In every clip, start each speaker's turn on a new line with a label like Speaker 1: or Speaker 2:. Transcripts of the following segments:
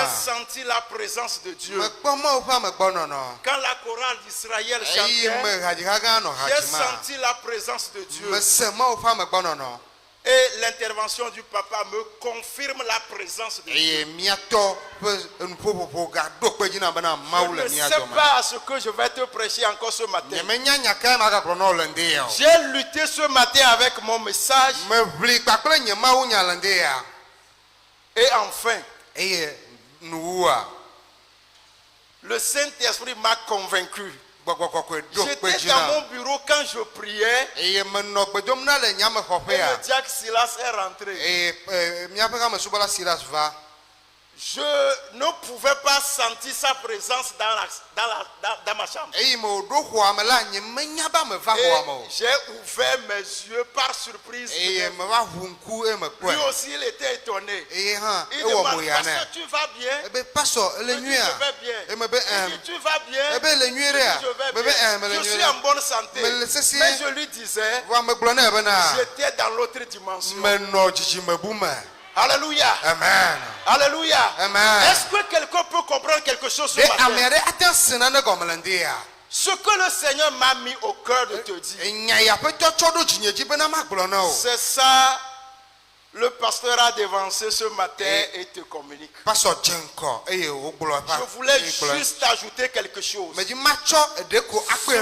Speaker 1: senti la présence de Dieu. Quand la chorale d'Israël chantait, j'ai senti la présence de Dieu. Et l'intervention du papa me confirme la présence de Dieu. Je ne sais pas ce que je vais te prêcher encore ce matin. J'ai lutté ce matin avec mon message. Et enfin, le Saint-Esprit m'a convaincu. J'étais dans mon bureau quand je priais. Et le diacre Silas est rentré. Je ne pouvais pas sentir sa présence dans ma chambre. Et j'ai ouvert mes yeux par surprise. Lui aussi, il était étonné. Il demande, Pasteur, tu vas bien? Je vais bien. Il dit, tu vas bien? Je vais bien. Je suis en bonne santé. Mais je lui disais, j'étais dans l'autre dimension. Alléluia.
Speaker 2: Amen.
Speaker 1: Alléluia.
Speaker 2: Amen.
Speaker 1: Est-ce que quelqu'un peut comprendre quelque chose ce matin? Ce que le Seigneur m'a mis au cœur de te dire, c'est ça. Le pasteur a dévancé ce matin et te communique. Je voulais juste ajouter quelque chose. Ce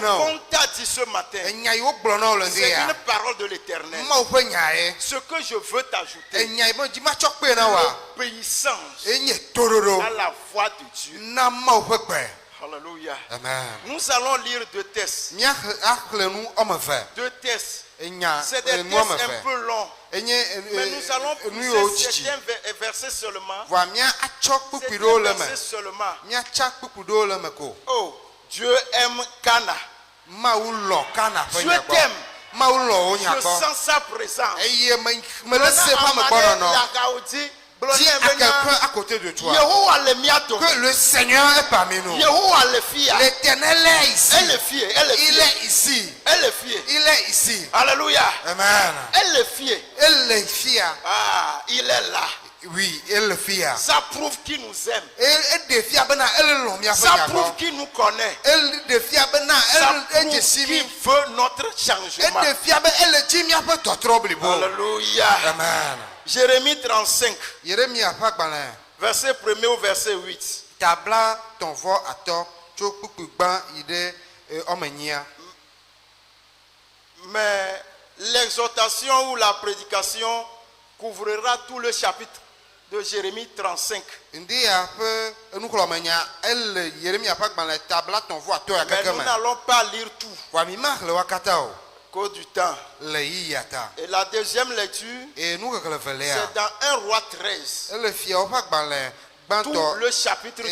Speaker 1: qu'on t'a dit ce matin, c'est une parole de l'Éternel. Ce que je veux t'ajouter, l'obéissance à la voix de Dieu. Alléluia. Nous allons lire deux textes. Deux textes. C'est des textes un peu longs. Mais nous allons pousser certains versets seulement. Certains versets seulement. Oh, Dieu aime Cana. Dieu t'aime. Je sens sa présence.
Speaker 2: Dis à quelqu'un à côté de toi que le Seigneur est parmi nous. L'Éternel est ici. Il est ici. Il est ici.
Speaker 1: Alléluia.
Speaker 2: Amen.
Speaker 1: Elle est fière. Ah, il est là.
Speaker 2: Oui, elle le fait.
Speaker 1: Ça prouve qu'il nous aime.
Speaker 2: Ça
Speaker 1: prouve qu'il nous connaît. Ça prouve qu'il veut notre changement. Alléluia.
Speaker 2: Amen.
Speaker 1: Jérémie 35. Verset 1er au verset 8. Mais l'exhortation ou la prédication couvrira tout le chapitre de Jérémie 35. Mais nous n'allons pas lire tout. Cause du temps. Et la deuxième lecture, c'est dans 1 Roi 13. Tout le chapitre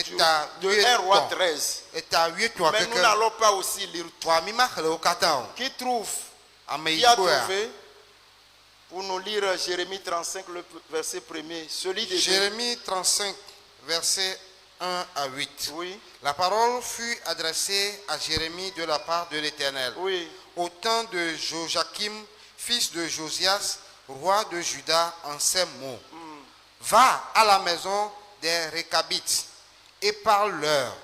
Speaker 1: de 1 Roi 13. Mais nous n'allons pas aussi lire tout. Qui trouve? Qui a trouvé? Pour nous lire Jérémie 35, le verset 1er. Celui de
Speaker 2: Jérémie 35, verset 1 à 8.
Speaker 1: Oui.
Speaker 2: La parole fut adressée à Jérémie de la part de l'Éternel.
Speaker 1: Oui.
Speaker 2: Au temps de Joachim, fils de Josias, roi de Juda, en ces mots. Va à la maison des Récabites et parle-leur.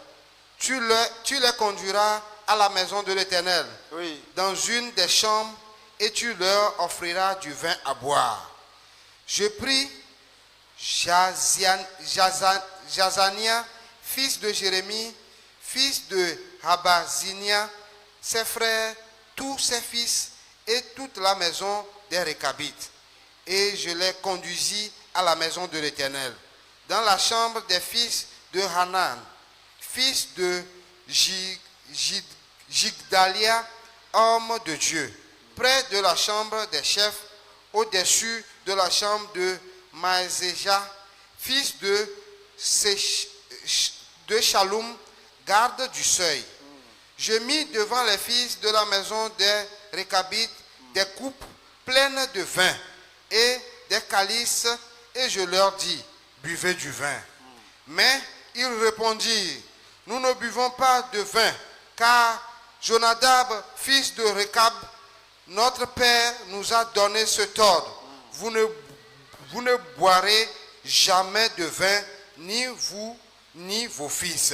Speaker 2: Tu les conduiras à la maison de l'Éternel,
Speaker 1: oui,
Speaker 2: dans une des chambres, et tu leur offriras du vin à boire. Je pris Jazania, fils de Jérémie, fils de Habazinia, ses frères, tous ses fils et toute la maison des Récabites. Et je les conduisis à la maison de l'Éternel, dans la chambre des fils de Hanan, fils de Jigdalia, homme de Dieu, près de la chambre des chefs, au-dessus de la chambre de Maëzéja, fils de Shalom, garde du seuil. Je mis devant les fils de la maison des Récabites des coupes pleines de vin et des calices, et je leur dis, buvez du vin. Mais ils répondirent, nous ne buvons pas de vin, car Jonadab, fils de Récab, notre père, nous a donné cet ordre. Vous ne boirez jamais de vin ni vous, ni vos fils.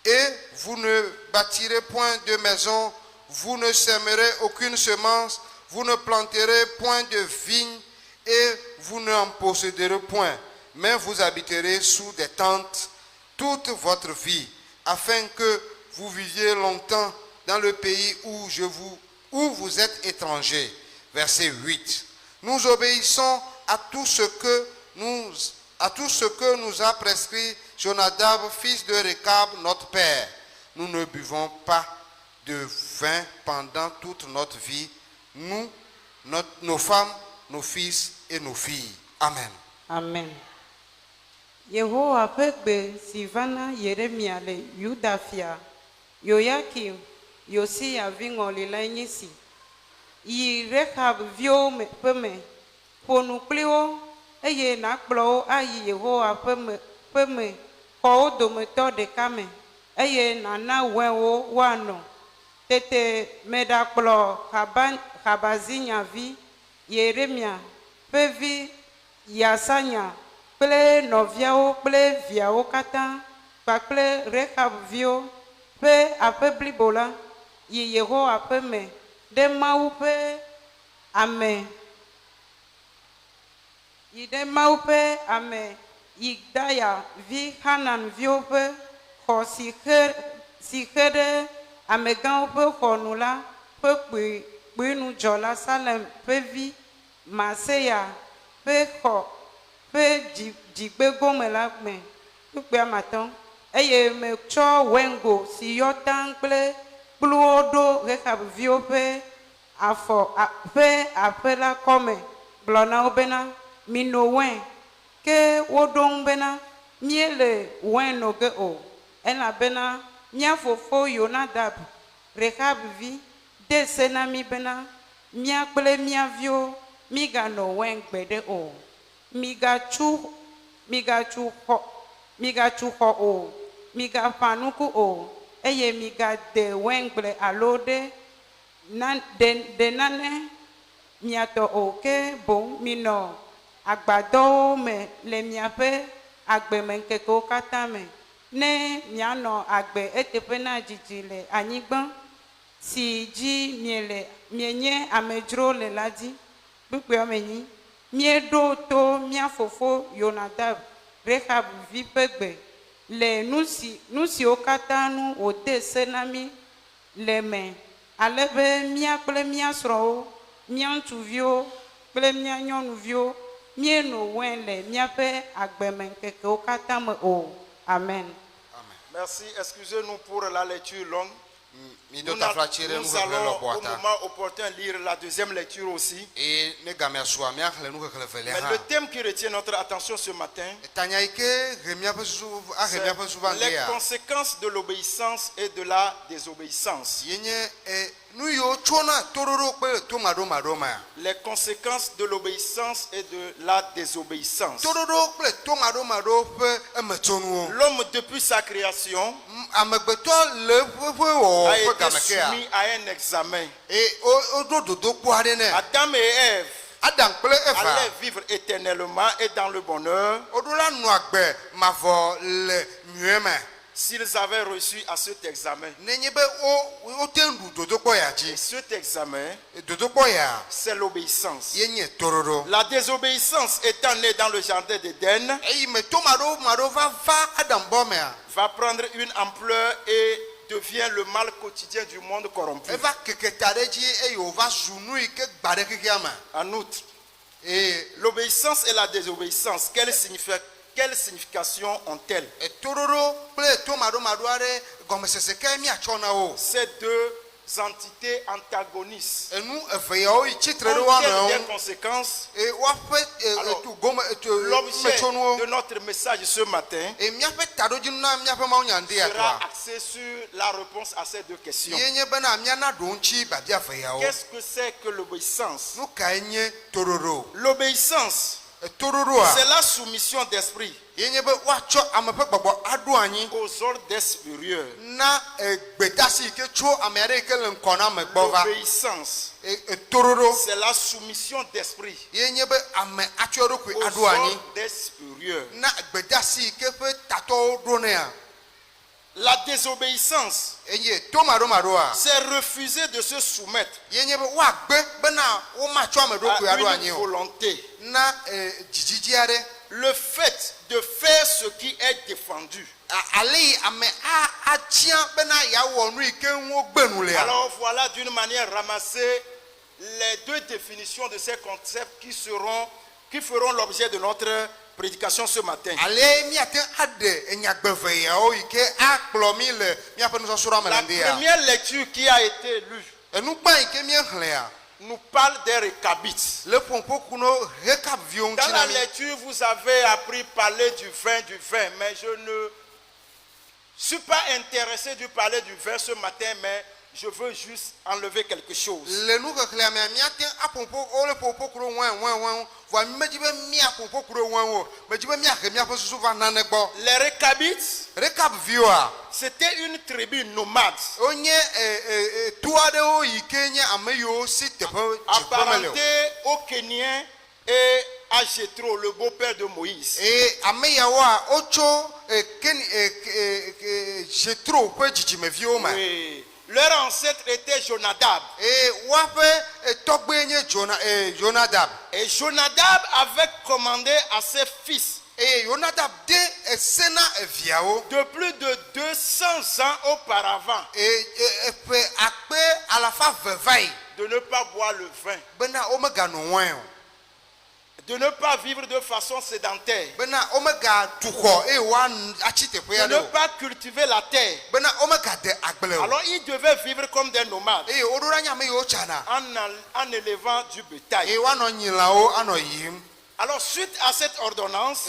Speaker 2: Et vous ne bâtirez point de maison, vous ne sèmerez aucune semence, vous ne planterez point de vigne, et vous n'en posséderez point, mais vous habiterez sous des tentes toute votre vie, afin que vous viviez longtemps dans le pays où vous êtes étrangers. Verset 8. Nous obéissons à tout ce que nous a prescrit Jonadab, fils de Rekab, notre père. Nous ne buvons pas de vin pendant toute notre vie, nous, nos femmes, nos fils et nos filles. Amen.
Speaker 3: Amen. Yehowa pegbe Sivana Yeremia le Yudafia Yoyakim Yosia vingoli la nyisi yi Rekab vio me peme ponuklio eye nakplo ayi Yehowa peme ko dometo de kame eye nana wewo wano tete medakplo Habazinya vi Yeremia pevi Yasanya ple noviawo ple viawo kata kpakple Rekab vio pe ape blibo la yi Yehowa pe me de Mawu pe ame yi de Mawu pe ame Yigdaya vi Hanan vio pe xɔ si xe ɖe amegãwo ƒe xɔnu la ƒe kpuinudzɔla Salem ƒe vi Maseya ƒe xɔ ƒe dzigbegome la gbe kpukpea matɔ eye metsɔ wengo si yɔ taŋ kple kpluwo ɖo Rekab viwo ƒe aƒe la kɔme gblɔ na wo bena mino wɛn ke woɖo ŋu bena míele wɛn no ge o elabena mía fofo Yonadab Rekab vi de se na mi bena mía kple mía viwo míganɔ wɛn gbeɖe o migatsu xɔ o migaƒã nuku o eye migade wɛngble alo de nane miatɔ o ke boŋ minɔ agbadɔwo me le miaƒe agbemeŋkekewo katã me ne mianɔ agbe eteƒe na dzidzi le anyigba si dzi mienye amedzro le la dzi kpukpea me nyi mieɖo to mía fofo Yonadab Rekab vi ƒe gbe le nu siwo katã nu wòde se na mí le me ale be mía kple mía srɔ̃wo mía ŋutsuviwo kple mía nyɔnuviwo míeno wɛn le míaƒe agbemeŋkekewo katã me o. Amen.
Speaker 1: Merci, excusez-nous pour la lecture longue. Nous allons au moment opportun lire la deuxième lecture aussi. Mais le thème qui retient notre attention ce matin, c'est les conséquences de l'obéissance et de la désobéissance. Les conséquences de l'obéissance et de la désobéissance. L'homme depuis sa création a été soumis à un examen. Adam et Ève allaient vivre éternellement et dans le bonheur s'ils avaient reçu à cet examen. Et cet examen, c'est l'obéissance. La désobéissance étant née dans le jardin d'Éden, va prendre une ampleur et devient le mal quotidien du monde corrompu. En outre, l'obéissance et la désobéissance, quelle signification ont-elles? Ces deux entités antagonistes ont des conséquences. L'objet de notre message ce matin sera axé sur la réponse à ces deux questions. Qu'est-ce que c'est que l'obéissance? L'obéissance C'est la soumission d'esprit aux ordres supérieurs. L'obéissance, c'est la soumission d'esprit aux ordres supérieurs. La désobéissance, c'est refuser de se soumettre à une volonté. Le fait de faire ce qui est défendu. Alors voilà d'une manière ramassée les deux définitions de ces concepts qui feront l'objet de notre prédication ce matin. La première lecture qui a été lue nous parle des récabites. Dans la lecture, vous avez appris parler du vin, mais je ne suis pas intéressé de parler du vin ce matin, mais je veux juste enlever quelque chose. Les récabites, c'était une tribu nomade apparentée aux Kenyans et à Jéthro, le beau-père de Moïse. Oui. Leur ancêtre était Jonadab. Et Jonadab avait commandé à ses fils de plus de 200 ans auparavant de ne pas boire le vin, de ne pas vivre de façon sédentaire, de ne pas cultiver la terre. Alors ils devaient vivre comme des nomades en élevant du bétail. Alors suite à cette ordonnance,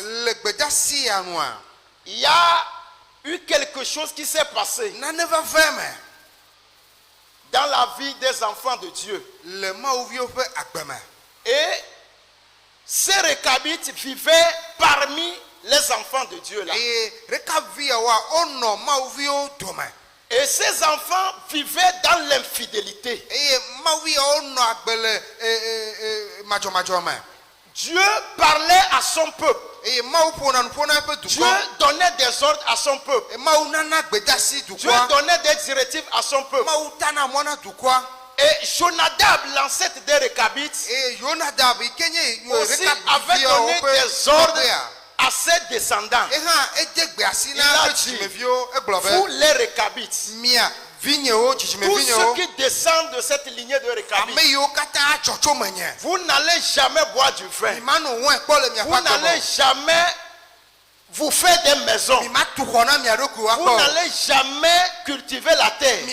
Speaker 1: il y a eu quelque chose qui s'est passé dans la vie des enfants de Dieu. Et ces récabites vivaient parmi les enfants de Dieu là. Et ces enfants vivaient dans l'infidélité. Dieu parlait à son peuple. Dieu donnait des ordres à son peuple. Dieu donnait des directives à son peuple. Et Jonadab, l'ancêtre des récabites, aussi avait donné des ordres à ses descendants. Il a dit, vous les récabites, tous ceux qui descendent de cette lignée de récabites, vous n'allez jamais boire du vin. Vous n'allez jamais vous faire des maisons. Vous n'allez jamais cultiver la terre.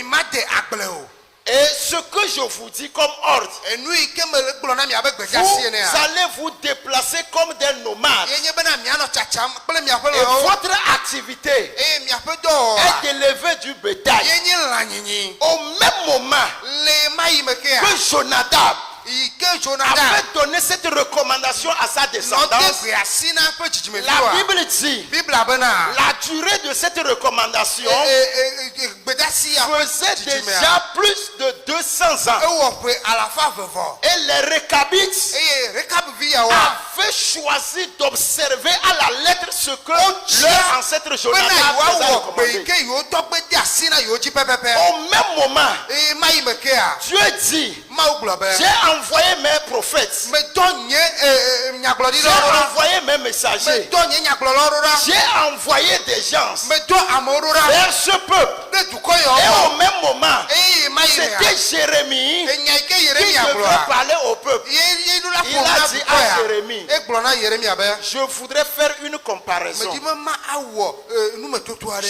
Speaker 1: Et ce que je vous dis comme ordre, vous allez vous déplacer comme des nomades. Et votre activité est d'élever du bétail. Au même moment que Jonadab avait donné cette recommandation à sa descendance, la Bible dit la durée de cette recommandation faisait déjà plus de 200 ans. Et les récabites avaient choisi d'observer à la lettre ce que leur ancêtre Jonadab les a recommandé. Au même moment, Dieu dit, j'ai envoyé mes prophètes, j'ai envoyé mes messagers, j'ai envoyé des gens vers ce peuple. Et au même moment, c'était Jérémie qui devait parler au peuple. Il a dit à Jérémie, je voudrais faire une comparaison. Je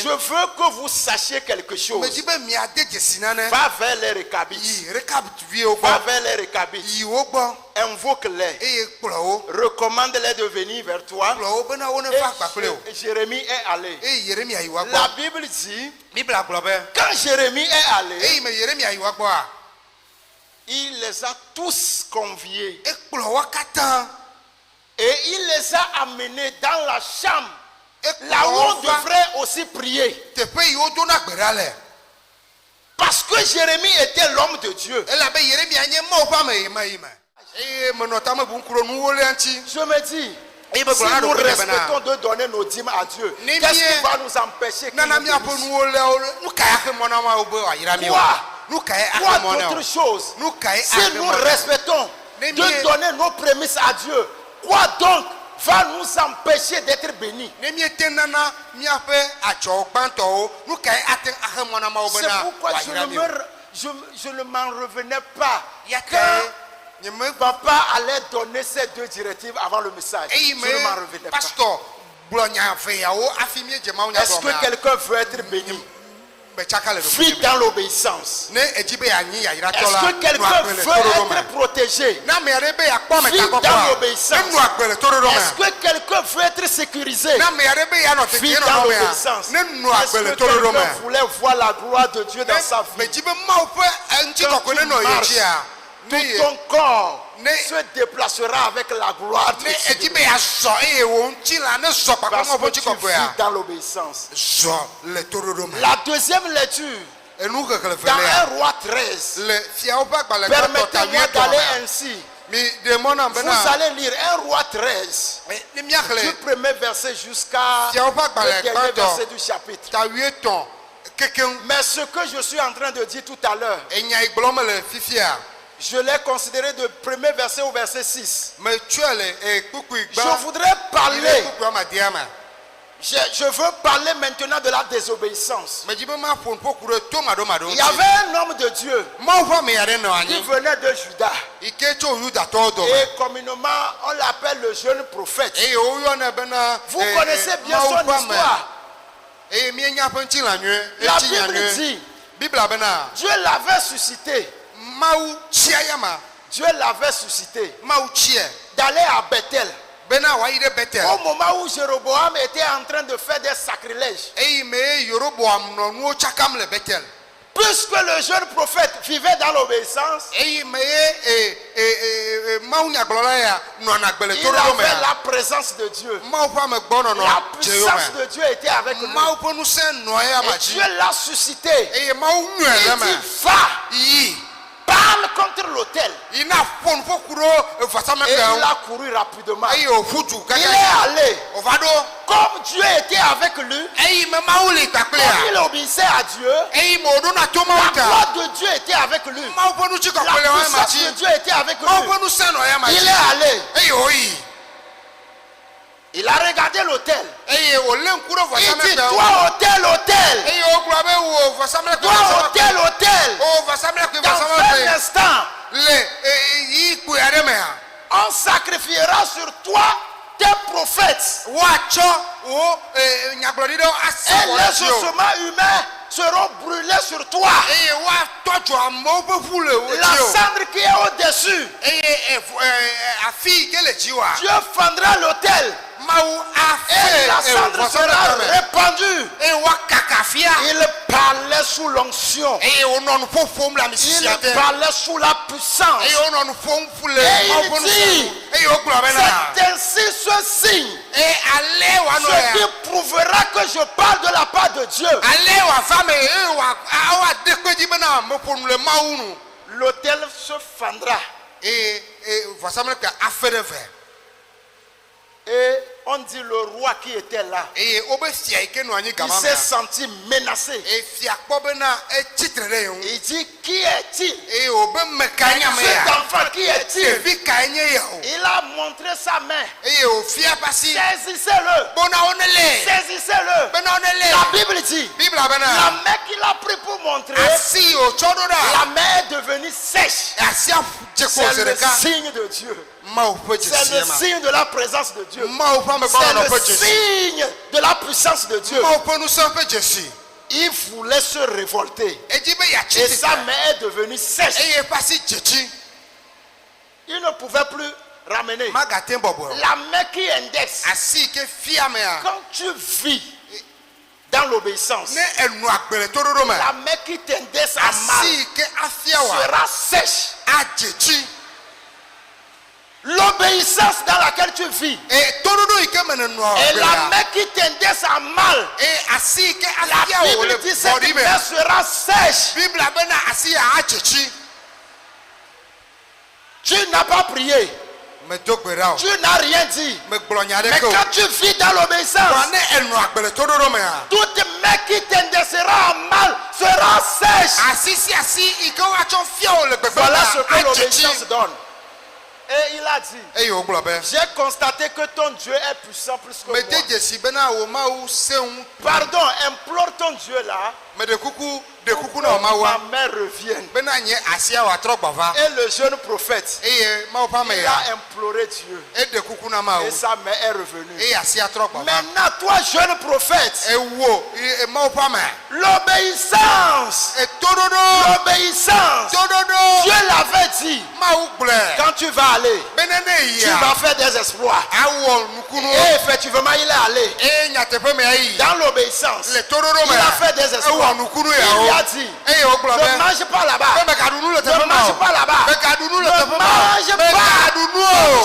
Speaker 1: veux que vous sachiez quelque chose. Va vers les récabites. Va vers les récabites. Invoque-les. Recommande-les de venir vers toi. Et Jérémie est allé. La Bible dit, quand Jérémie est allé, il les a tous conviés Et il les a amenés dans la chambre, là où on devrait aussi prier. Parce que Jérémie était l'homme de Dieu. Je me dis, si nous respectons de donner nos dîmes à Dieu, qu'est-ce qui va nous empêcher qu'il nous Quoi d'autre chose? Si nous respectons de donner nos prémices à Dieu, quoi donc va nous empêcher d'être bénis? C'est pourquoi je ne m'en revenais pas. Papa allait donner ces deux directives avant le message. Je ne m'en revenais pas. Est-ce que quelqu'un veut être béni? Vite dans l'obéissance. Est-ce que quelqu'un veut être protégé? Vite dans l'obéissance. Est-ce que quelqu'un veut être sécurisé? Vite dans l'obéissance. Est-ce que quelqu'un voulait voir la gloire de Dieu dans sa vie? Quand tu marches, tout ton corps se déplacera avec la gloire de Dieu. Parce que tu vis dans l'obéissance. La deuxième lecture, dans 1 Roi 13, permettez-moi d'aller ainsi. Vous allez lire 1 Roi 13, du premier verset jusqu'à le dernier verset du chapitre. Mais ce que je suis en train de dire tout à l'heure, je l'ai considéré de premier verset au verset 6. Je voudrais parler. Je veux parler maintenant de la désobéissance. Il y avait un homme de Dieu qui venait de Juda. Et communément, on l'appelle le jeune prophète. Vous connaissez bien son histoire. La Bible dit, Dieu l'avait suscité. Dieu l'avait suscité d'aller à Bethel. Au moment où Jéroboam était en train de faire des sacrilèges. Puisque le jeune prophète vivait dans l'obéissance, il avait la présence de Dieu. La puissance de Dieu était avec lui. Et Dieu l'a suscité. Il dit, va, parle contre l'autel. Et il a couru rapidement. Il est allé. Comme Dieu était avec lui, comme il obéissait à Dieu, la gloire de Dieu était avec lui. La puissance de Dieu était avec lui. Il est allé. Il a regardé l'autel. Il dit, toi hôtel, hôtel. Toi hôtel, hôtel. Dans un instant, on sacrifiera sur toi tes prophètes. Et les ossements humains seront brûlés sur toi. La cendre qui est au-dessus, Dieu fendra l'autel. Et la cendre sera répandue. Il parlait sous l'onction. Il parlait sous la puissance. Et il dit, c'est ainsi ce signe, ce qui prouvera que je parle de la part de Dieu. L'autel se fendra. Et on dit le roi qui était là, il s'est senti menacé. Il dit, qui est-il? Cet enfant, qui est-il? Il a montré sa main. Saisissez-le. Saisissez-le. La Bible dit, la main qu'il a pris pour montrer, la main est devenue sèche. C'est le signe de Dieu. C'est le signe de la présence de Dieu. C'est le signe de la puissance de Dieu. Il voulait se révolter. Et sa main est devenue sèche. Il ne pouvait plus ramener. La main qui indexe. Quand tu vis dans l'obéissance, la main qui t'indexe à mal sera sèche. L'obéissance dans laquelle tu vis. Et la main qui t'indique à mal. La Bible dit que cette main sera sèche. Tu n'as pas prié. Tu n'as rien dit. Mais quand tu vis dans l'obéissance, toute main qui t'indicera à mal sera sèche. Voilà ce que l'obéissance donne. Et il a dit, j'ai constaté que ton Dieu est puissant plus que moi. Pardon, implore ton Dieu là. Ma mère revienne. Et le jeune prophète, il a imploré Dieu. Et sa mère est revenue. Maintenant, toi, jeune prophète, l'obéissance. Dieu l'avait dit. Quand tu vas aller, tu vas faire des exploits. Et effectivement, il est allé. Dans l'obéissance, il a fait des exploits. Il lui a dit, ne mange pas là-bas. Ne mange pas là-bas. Ne mange pas.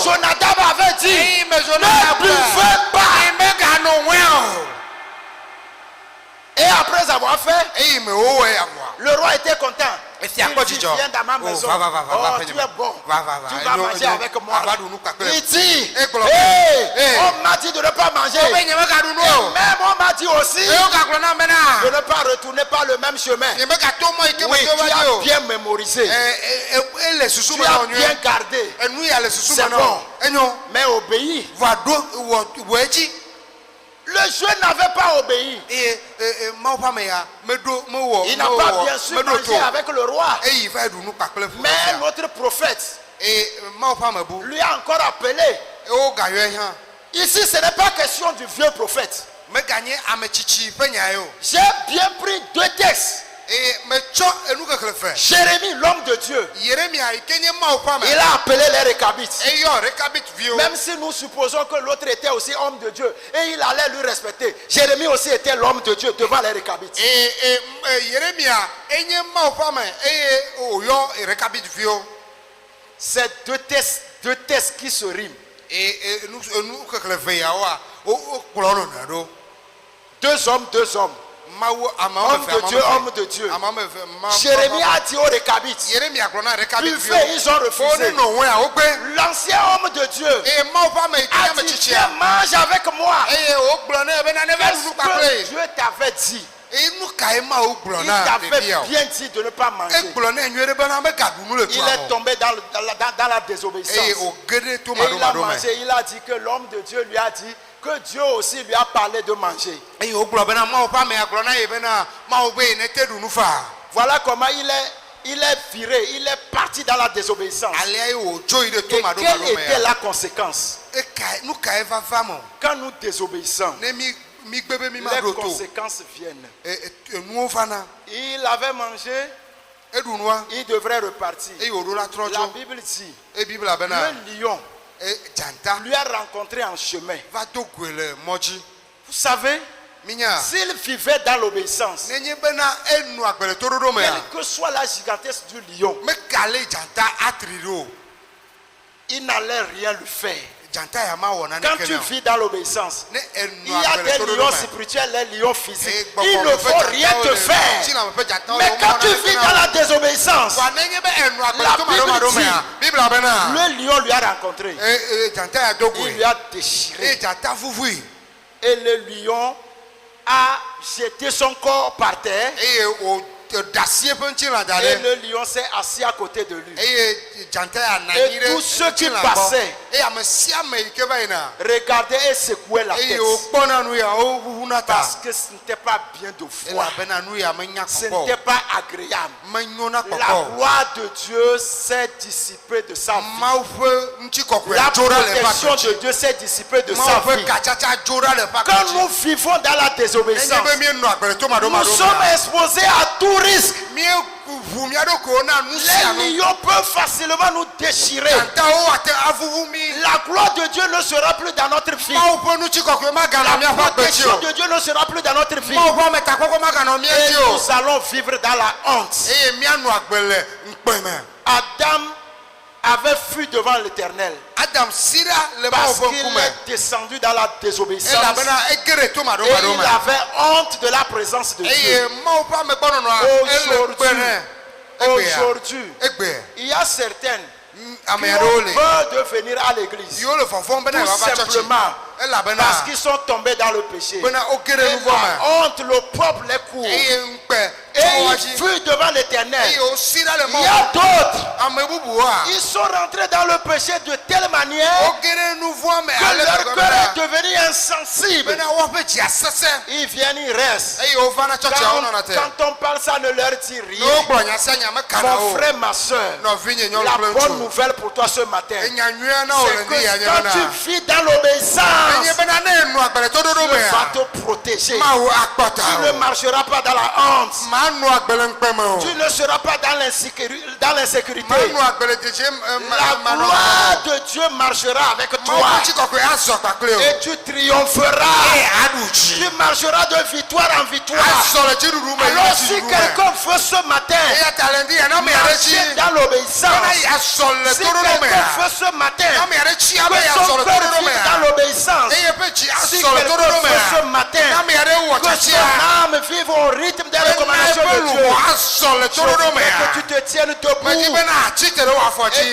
Speaker 1: Jonadab avait dit, ne buvez pas. Et après avoir fait, le roi était content. Il dit, viens dans ma maison. Tu es bon. Tu vas manger avec moi. Il dit, on m'a dit de ne pas manger. Et même on m'a dit aussi de ne pas retourner par le même chemin. Oui, tu as bien mémorisé. Tu as bien gardé. C'est bon. Mais obéis. Le jeune n'avait pas obéi. Il n'a pas bien sûr mangé avec le roi. Mais notre prophète lui a encore appelé. Ici, ce n'est pas question du vieux prophète. J'ai bien pris 2 textes. Jérémie, l'homme de Dieu, il a appelé les Récabites. Même si nous supposons que l'autre était aussi homme de Dieu et il allait lui respecter, Jérémie aussi était l'homme de Dieu devant les Récabites. C'est 2 tests qui se riment. 2 hommes, 2 hommes. Homme de Dieu. Jérémie a dit aux Récabites, ils ont refusé. L'ancien homme de Dieu a dit, viens, mange avec moi. Qu'est-ce que Dieu t'avait dit? Il t'avait bien dit de ne pas manger. Il est tombé dans la désobéissance. Et il a mangé. Il a dit que l'homme de Dieu lui a dit que Dieu aussi lui a parlé de manger. Voilà comment il est viré, il est parti dans la désobéissance. Et quelle était la conséquence? Quand nous désobéissons, les conséquences viennent. Il avait mangé, il devrait repartir. La Bible dit, le lion lui a rencontré en chemin. Vous savez, s'il vivait dans l'obéissance, quelle que soit la gigantesque du lion, il n'allait rien lui faire. Quand tu vis dans l'obéissance, il y a des lions spirituels, les lions physiques. Ils ne vont rien te faire. Mais quand tu vis dans la désobéissance, la Bible dit, le lion lui a rencontré. Il lui a déchiré. Et le lion a jeté son corps par terre. Et le lion s'est assis à côté de lui. Et tous ceux qui passaient regardaient et secouaient la tête. Parce que ce n'était pas bien de voir. Ce n'était pas agréable. La gloire de Dieu s'est dissipée de sa vie. La protection de Dieu s'est dissipée de sa vie. Quand nous vivons dans la désobéissance, nous sommes exposés à tout risque. Les lions peuvent facilement nous déchirer. La gloire de Dieu ne sera plus dans notre vie. La protection de Dieu ne sera plus dans notre vie. Et nous allons vivre dans la honte. Adam avait fui devant l'Éternel. Parce qu'il est descendu dans la désobéissance. Et il avait honte de la présence de Dieu. Aujourd'hui, il y a certaines qui ont peur de venir à l'église. Tout simplement parce qu'ils sont tombés dans le péché. Et la honte, l'opprobre les court. Et ils fuient devant l'Éternel. Il y a d'autres. Ils sont rentrés dans le péché de telle manière que leur cœur est devenu insensible. Ils viennent, ils restent. Quand on parle, ça ne leur dit rien. Mon frère, ma soeur, la bonne nouvelle pour toi ce matin, c'est que quand tu vis dans l'obéissance, Dieu va te protéger. Tu ne marcheras pas dans la honte. Tu ne seras pas dans l'insécurité. La gloire de Dieu marchera avec toi. Et tu triompheras. Tu marcheras de victoire en victoire. Alors si quelqu'un veut ce matin marcher dans l'obéissance, si quelqu'un veut ce matin que son cœur vive dans l'obéissance, si quelqu'un veut ce matin que son âme vive au rythme des recommandations de Dieu, je veux que tu te tiennes debout et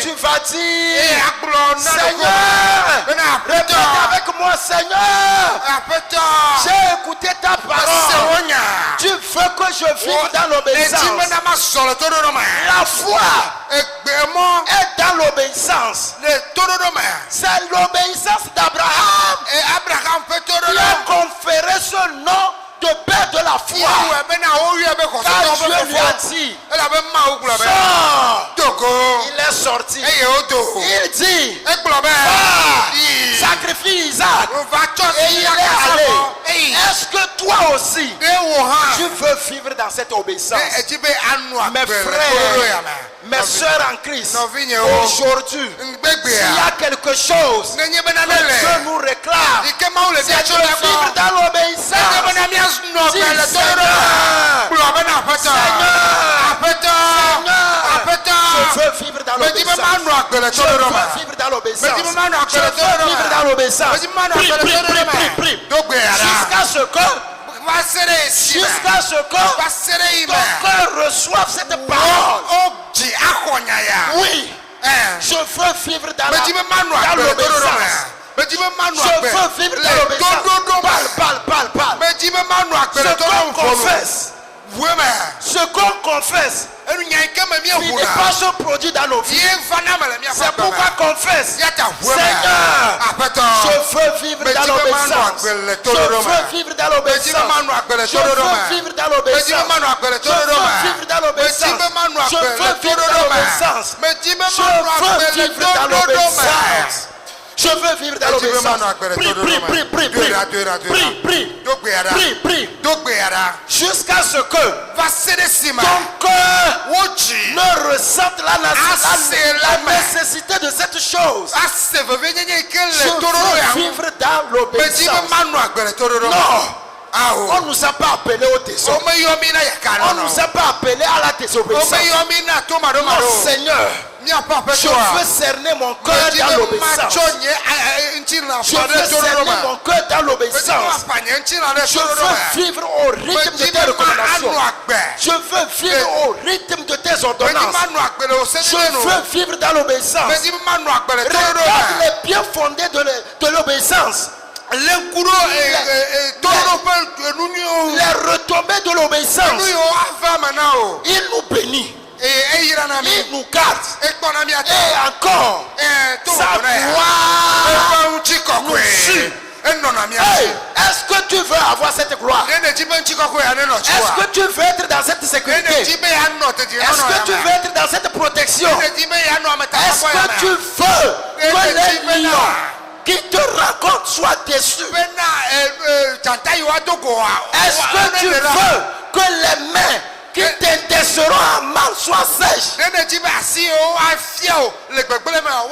Speaker 1: tu vas dire: Seigneur, répète avec moi, Seigneur, j'ai écouté ta parole. Tu veux que je vive dans l'obéissance. La foi est dans l'obéissance. C'est l'obéissance d'Abraham qui a conféré ce nom de père de la foi. Car Dieu lui a dit: sors. Il est sorti. Il dit: sacrifie Isaac. Et il est allé. Est-ce que toi aussi tu veux vivre dans cette obéissance? Mes frères, mes soeurs en Christ, aujourd'hui, s'il y a quelque chose que Dieu nous réclame, c'est de vivre dans l'obéissance. Dis: je veux vivre dans l'obéissance. Je veux vivre dans l'obéissance. Je veux vivre dans l'obéissance. Prie. Jusqu'à ce que ton cœur reçoive cette parole. Oui, je veux vivre dans l'obéissance. Je veux vivre dans l'obéissance. Parle. Ce qu'on confesse finit pas se produire dans nos vies. C'est pourquoi confesse: Seigneur, je veux vivre dans l'obéissance. Je veux vivre dans l'obéissance. Je veux vivre dans l'obéissance. Je veux vivre dans l'obéissance. Je veux vivre dans l'obéissance. Je veux vivre dans l'obéissance. Je veux vivre dans l'obéissance. Prie. Jusqu'à ce que ton cœur ne ressente la nécessité de cette chose. Je veux vivre dans l'obéissance. Non. On ne nous a pas appelés au désordre. On ne nous a pas appelés à la désobéissance. Non, Seigneur, je veux cerner mon cœur dans l'obéissance. Je veux cerner mon cœur dans l'obéissance. Je veux vivre au rythme de tes recommandations. Je veux vivre au rythme de tes ordonnances. Je veux vivre dans l'obéissance. Regarde les biens fondés de l'obéissance. Les retombées de l'obéissance. Il nous bénit. Il nous garde. Et encore, sa gloire nous suit. Est-ce que tu veux avoir cette gloire? Est-ce que tu veux être dans cette sécurité? Est-ce que tu veux être dans cette protection? Est-ce que tu veux que les lions qui te racontent soient déçus? Est-ce que tu veux que les mains qui t'intéresseront à mal soient sèches?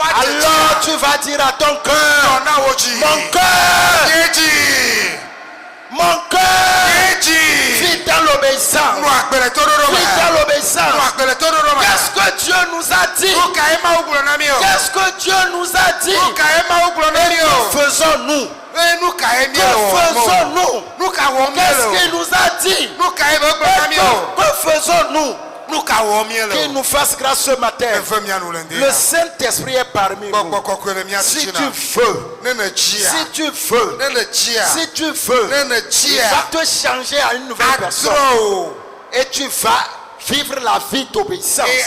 Speaker 1: Alors tu vas dire à ton cœur: mon cœur vit dans l'obéissance. Vit dans l'obéissance. d'obéissance. Qu'est-ce que Dieu nous a dit? Qu'est-ce que Dieu nous a dit? Et que faisons-nous? Que faisons-nous? Qu'est-ce qu'il nous a dit? Que faisons-nous? Qu'il nous fasse grâce ce matin. Le Saint-Esprit est parmi nous. Si tu veux, il va te changer à une nouvelle personne. Et tu vas vivre la vie d'obéissance. Et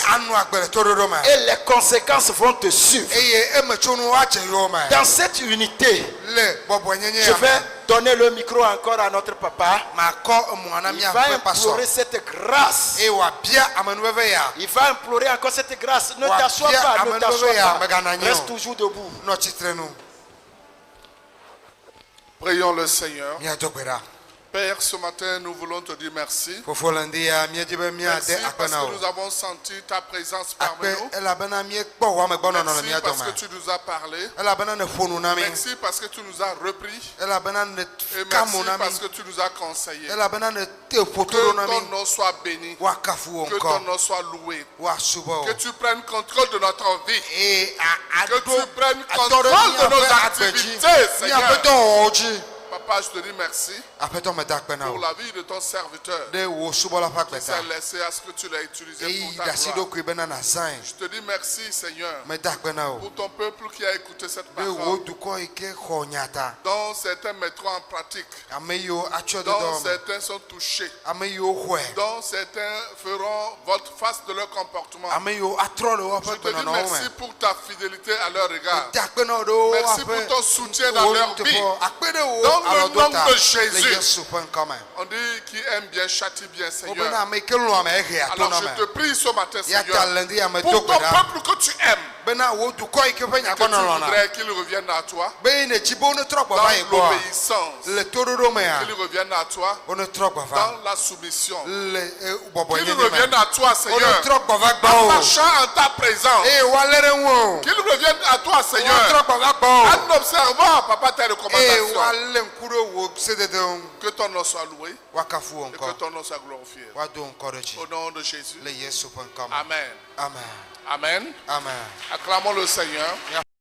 Speaker 1: les conséquences vont te suivre. Dans cette unité, je vais donner le micro encore à notre papa. Il va implorer cette grâce. Il va implorer encore cette grâce. Ne t'assois pas, ne t'assois pas. Reste toujours debout.
Speaker 4: Prions le Seigneur. Père, ce matin, nous voulons te dire merci. Merci parce que nous avons senti ta présence parmi nous. Merci parce que tu nous as parlé. Merci parce que tu nous as repris. Et merci parce que tu nous as conseillé. Que ton nom soit béni. Que ton nom soit loué. Que tu prennes contrôle de notre vie. Que tu prennes contrôle de nos activités, Seigneur. Papa, je te dis merci pour la vie de ton serviteur qui s'est laissé à ce que tu l'as utilisé pour ta gloire. Je te dis merci, Seigneur, pour ton peuple qui a écouté cette parole, dont certains mettront en pratique, dont certains sont touchés, dont certains feront votre face de leur comportement. Je te dis merci pour ta fidélité à leur égard. Merci pour ton soutien dans leur vie. Dans le nom de Jésus, on dit qui aime bien châtie bien, Seigneur. Alors je te prie ce matin, Seigneur, pour ton peuple que tu aimes, que tu voudrais qu'il revienne à toi dans l'obéissance, qu'il revienne à toi dans la soumission, qu'il revienne à toi, Seieur, en marchant en ta présence, qu'il revienne à toi, Seigneur, en observant, Papa, tes recommandations. Que ton nom soit loué et que ton nom soit glorifié. Au nom de Jésus. Amen. Amen. Amen. Acclamons le Seigneur.